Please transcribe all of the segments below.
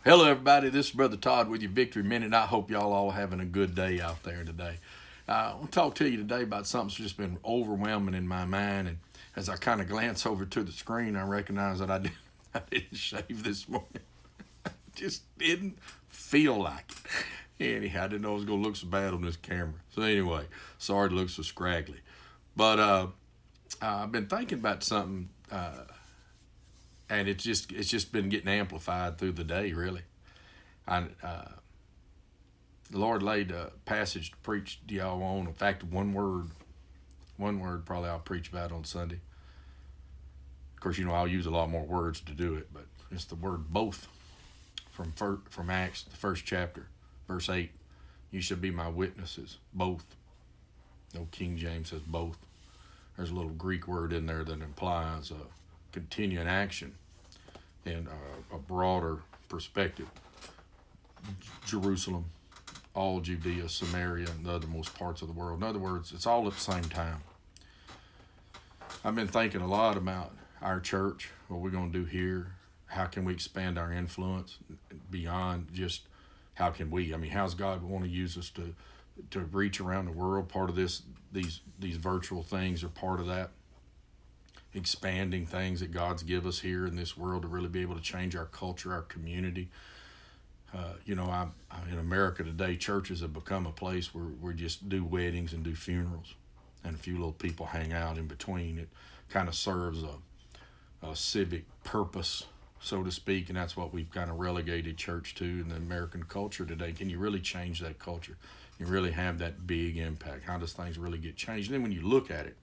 Hello, everybody. This is Brother Todd with your Victory Minute. I hope y'all all having a good day out there today. I want to talk to you today about something that's just been overwhelming in my mind. And as I kind of glance over to the screen, I recognize that I didn't shave this morning. Just didn't feel like it. Anyhow, I didn't know it was going to look so bad on this camera. So anyway, sorry to look so scraggly. But I've been thinking about something, and it's just been getting amplified through the day, really. The Lord laid a passage to preach to y'all on. In fact, one word probably I'll preach about on Sunday. Of course, I'll use a lot more words to do it, but it's the word both from Acts, the first chapter, verse 8. You shall be my witnesses, both. No, King James says both. There's a little Greek word in there that implies a continuing action and a broader perspective. Jerusalem, all Judea, Samaria, and the othermost parts of the world. In other words, it's all at the same time. I've been thinking a lot about our church, what we're going to do here. How can we expand our influence beyond just how can we? I mean, how's God want to use us to reach around the world? Part of these virtual things are part of that. Expanding things that God's give us here in this world to really be able to change our culture, our community. I'm in America today, churches have become a place where we just do weddings and do funerals, and a few little people hang out in between. It kind of serves a civic purpose, so to speak, and that's what we've kind of relegated church to in the American culture today. Can you really change that culture? You really have that big impact? How does things really get changed? And then when you look at it,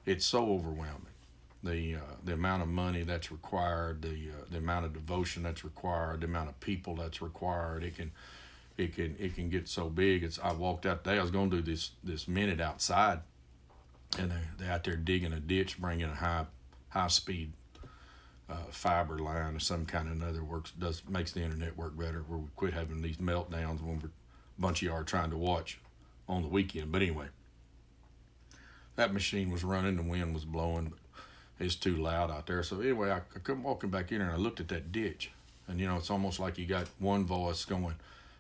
it's so overwhelming. The amount of money that's required, the amount of devotion that's required, the amount of people that's required, it can get so big. I walked out today. I was going to do this minute outside, and they're out there digging a ditch, bringing a high speed fiber line or some kind of another makes the internet work better. Where we quit having these meltdowns when a bunch of y'all are trying to watch on the weekend. But anyway, that machine was running, the wind was blowing. It's too loud out there. So anyway, I come walking back in there and I looked at that ditch, and it's almost like you got one voice going,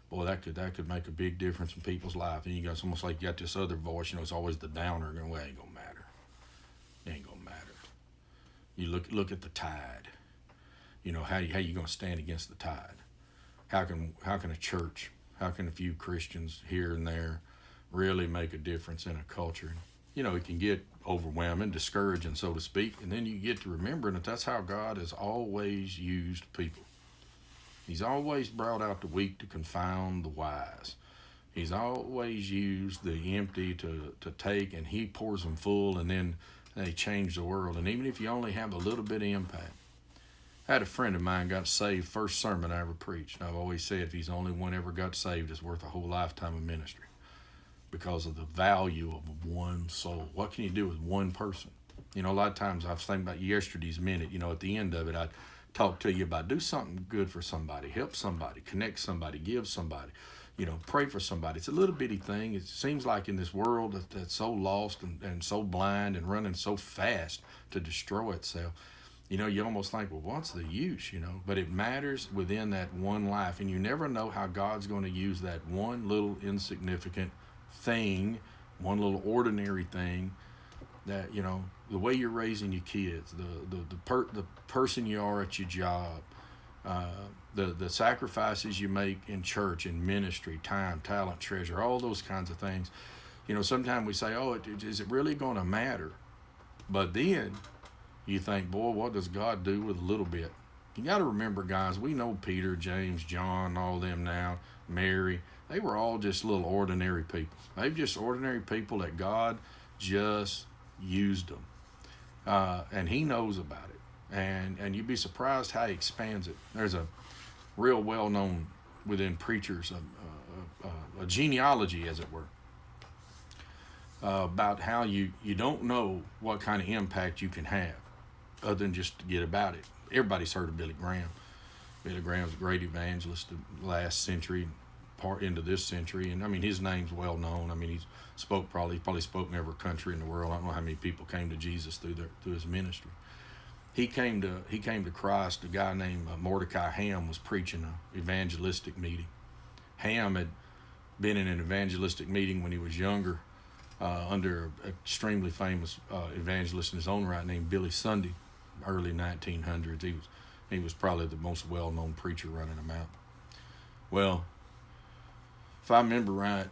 boy, that could make a big difference in people's life. And it's almost like you got this other voice, it's always the downer going, well, it ain't gonna matter. It ain't gonna matter. You look at the tide. How you gonna stand against the tide? How can a church, how can a few Christians here and there really make a difference in a culture? It can get overwhelming, discouraging, so to speak, and then you get to remembering that that's how God has always used people. He's always brought out the weak to confound the wise. He's always used the empty to take, and he pours them full, and then they change the world. And even if you only have a little bit of impact. I had a friend of mine got saved, first sermon I ever preached. And I've always said if he's the only one ever got saved, it's worth a whole lifetime of ministry, because of the value of one soul. What can you do with one person? A lot of times I was thinking about yesterday's minute, at the end of it, I'd talk to you about do something good for somebody, help somebody, connect somebody, give somebody, pray for somebody. It's a little bitty thing. It seems like in this world that's so lost and so blind and running so fast to destroy itself, you almost think, well, what's the use, But it matters within that one life, and you never know how God's going to use that one little insignificant thing, one little ordinary thing, that the way you're raising your kids, the person you are at your job, the sacrifices you make in church, in ministry, time, talent, treasure, all those kinds of things. Sometimes we say, oh, is it really going to matter? But then you think, boy, what does God do with a little bit? You got to remember, guys, we know Peter, James, John, all them now, Mary. They were all just little ordinary people. They're just ordinary people that God just used them. And he knows about it. And you'd be surprised how he expands it. There's a real well-known within preachers, a genealogy, as it were, about how you don't know what kind of impact you can have other than just to get about it. Everybody's heard of Billy Graham. Billy Graham's a great evangelist of the last century, part into this century, and I mean his name's well known. I mean he probably spoke in every country in the world. I don't know how many people came to Jesus through his ministry. He came to Christ. A guy named Mordecai Ham was preaching an evangelistic meeting. Ham had been in an evangelistic meeting when he was younger, under an extremely famous evangelist in his own right named Billy Sunday, early 1900s. He was probably the most well-known preacher running them out. Well, if I remember right,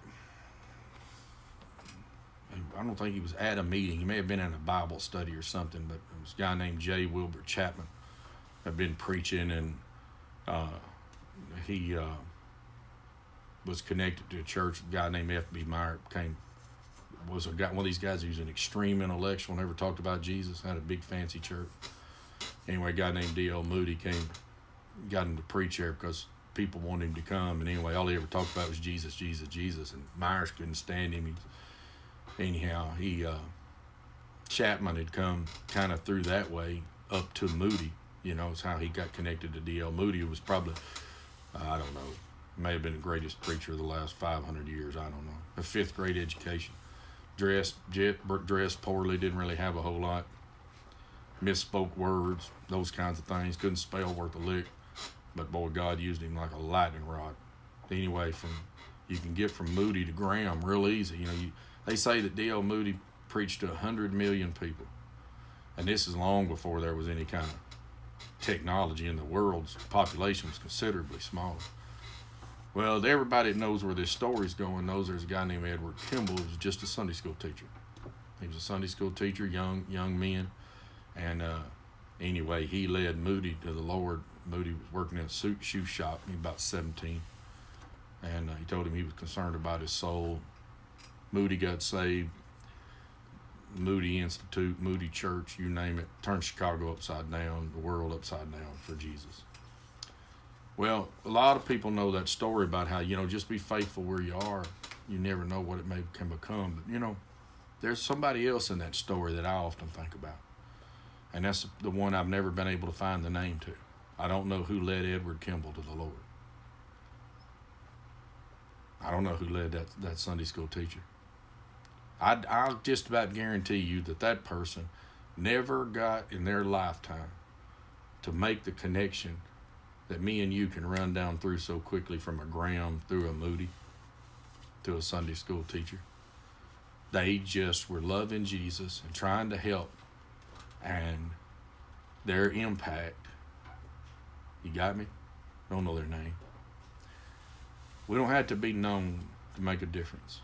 I don't think he was at a meeting. He may have been in a Bible study or something, but it was a guy named J. Wilbur Chapman had been preaching, and he was connected to a church. A guy named F.B. Meyer was one of these guys who was an extreme intellectual, never talked about Jesus, had a big fancy church. Anyway, a guy named D.L. Moody got him to preach there because people wanted him to come. And anyway, all he ever talked about was Jesus, Jesus, Jesus. And Myers couldn't stand him. Chapman had come kind of through that way up to Moody. It's how he got connected to D.L. Moody, who was probably, I don't know, may have been the greatest preacher of the last 500 years. I don't know. A fifth grade education. Dressed poorly, didn't really have a whole lot. Misspoke words, those kinds of things. Couldn't spell worth a lick. But boy, God used him like a lightning rod. Anyway, you can get from Moody to Graham real easy. They say that D.L. Moody preached to 100 million people. And this is long before there was any kind of technology, and the world's population was considerably smaller. Well, everybody that knows where this story's going knows there's a guy named Edward Kimball who was just a Sunday school teacher. He was a Sunday school teacher, young men. And anyway, he led Moody to the Lord. Moody was working in a shoe shop. He was about 17. And he told him he was concerned about his soul. Moody got saved. Moody Institute, Moody Church, you name it, turned Chicago upside down, the world upside down for Jesus. Well, a lot of people know that story about how, just be faithful where you are. You never know what it can become. But, there's somebody else in that story that I often think about. And that's the one I've never been able to find the name to. I don't know who led Edward Kimball to the Lord. I don't know who led that Sunday school teacher. I'll just about guarantee you that person never got in their lifetime to make the connection that me and you can run down through so quickly from a Graham through a Moody to a Sunday school teacher. They just were loving Jesus and trying to help, and their impact, you got me? Don't know their name. We don't have to be known to make a difference.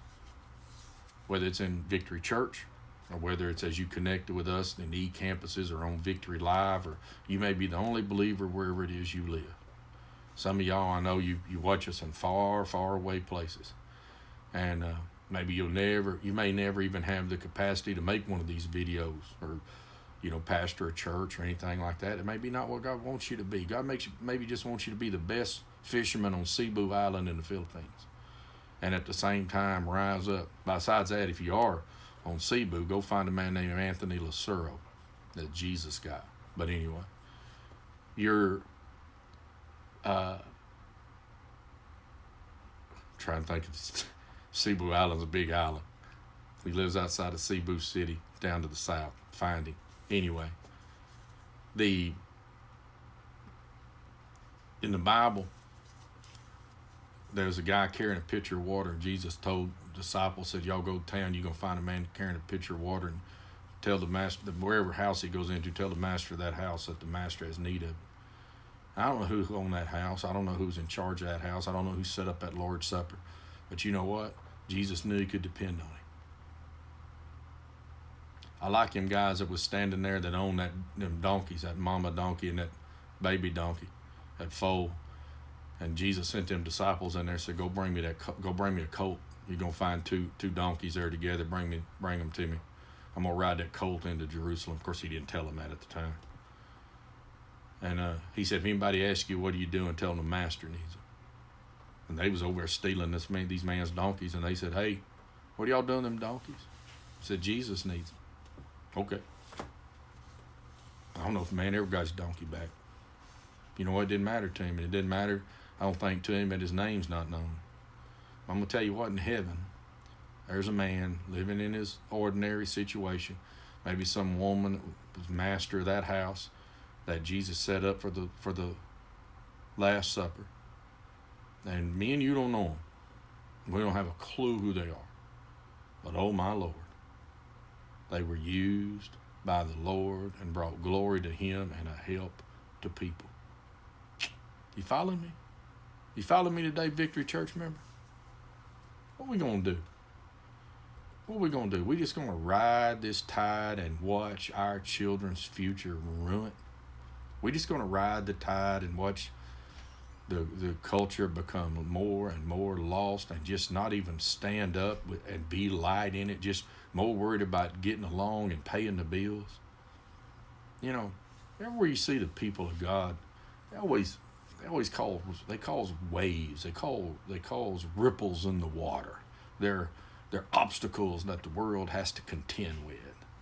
Whether it's in Victory Church, or whether it's as you connected with us in the e-campuses or on Victory Live, or you may be the only believer wherever it is you live. Some of y'all, I know you watch us in far, far away places. And maybe you may never even have the capacity to make one of these videos or, pastor a church or anything like that. It may be not what God wants you to be. God maybe just wants you to be the best fisherman on Cebu Island in the Philippines. And at the same time, rise up. Besides that, if you are on Cebu, go find a man named Anthony Lucero, that Jesus guy. But anyway, you're trying to think of Cebu Island's a big island. He lives outside of Cebu City, down to the south. Find him. Anyway, in the Bible, there's a guy carrying a pitcher of water. Jesus told the disciples, said, y'all go to town, you're going to find a man carrying a pitcher of water, and tell the master, wherever house he goes into, tell the master of that house that the master has need of it. I don't know who owned that house. I don't know who's in charge of that house. I don't know who set up that Lord's Supper. But you know what? Jesus knew he could depend on him. I like them guys that was standing there that owned them donkeys, that mama donkey and that baby donkey, that foal. And Jesus sent them disciples in there and said, go bring me a colt. You're going to find two donkeys there together. Bring them to me. I'm going to ride that colt into Jerusalem. Of course, he didn't tell them that at the time. And he said, if anybody asks you, what are you doing? Tell them the master needs them. And they was over there stealing these man's donkeys. And they said, hey, what are y'all doing them donkeys? He said, Jesus needs them. Okay. I don't know if man ever got his donkey back. You know what? It didn't matter to him. And it didn't matter, I don't think, to him that his name's not known. I'm going to tell you what, in heaven, there's a man living in his ordinary situation. Maybe some woman was master of that house. that Jesus set up for the Last Supper. And me and you don't know them. We don't have a clue who they are. But oh my Lord, they were used by the Lord and brought glory to him and a help to people. You follow me? You follow me today, Victory Church member? What are we going to do? What are we going to do? We just going to ride this tide and watch our children's future ruined? We just going to ride the tide and watch the culture become more and more lost and just not even stand up and be light in it, just more worried about getting along and paying the bills? You know, everywhere you see the people of God, they cause waves. They cause ripples in the water. They're obstacles that the world has to contend with.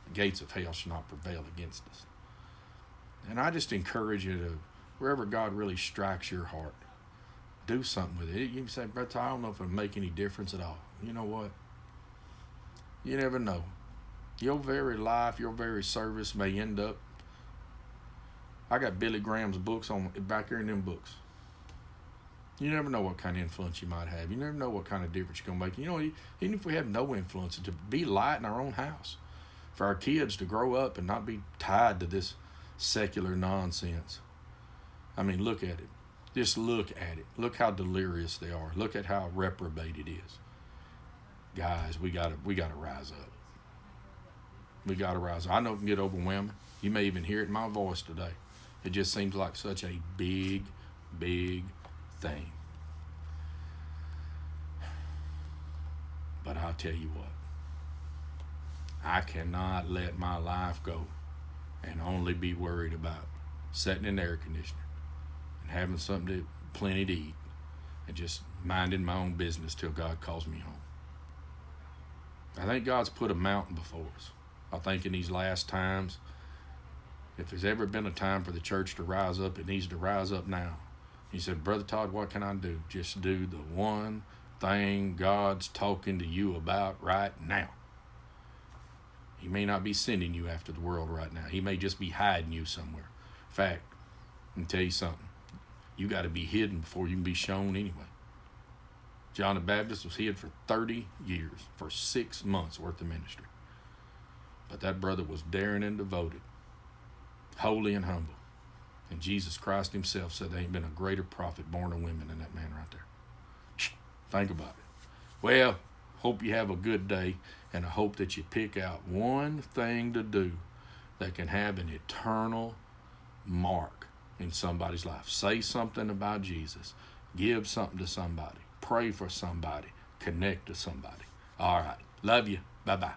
The gates of hell shall not prevail against us. And I just encourage you to, wherever God really strikes your heart, do something with it. You can say, Brother, I don't know if it'll make any difference at all. You know what? You never know. Your very life, your very service may end up. I got Billy Graham's books on back here in them books. You never know what kind of influence you might have. You never know what kind of difference you're going to make. You know, even if we have no influence, to be light in our own house, for our kids to grow up and not be tied to this secular nonsense. I mean, look at it. Just look at it. Look how delirious they are. Look at how reprobate it is. Guys, we gotta rise up. We gotta rise up. I know it can get overwhelming. You may even hear it in my voice today. It just seems like such a big, big thing. But I'll tell you what. I cannot let my life go and only be worried about sitting in the air conditioner and having plenty to eat and just minding my own business till God calls me home. I think God's put a mountain before us. I think in these last times, if there's ever been a time for the church to rise up, it needs to rise up now. He said, Brother Todd, what can I do? Just do the one thing God's talking to you about right now. He may not be sending you after the world right now. He may just be hiding you somewhere. In fact, let me tell you something. You got to be hidden before you can be shown anyway. John the Baptist was hid for 30 years, for 6 months worth of ministry. But that brother was daring and devoted, holy and humble. And Jesus Christ himself said there ain't been a greater prophet born of women than that man right there. Think about it. Well, hope you have a good day, and I hope that you pick out one thing to do that can have an eternal mark in somebody's life. Say something about Jesus. Give something to somebody. Pray for somebody. Connect to somebody. All right. Love you. Bye-bye.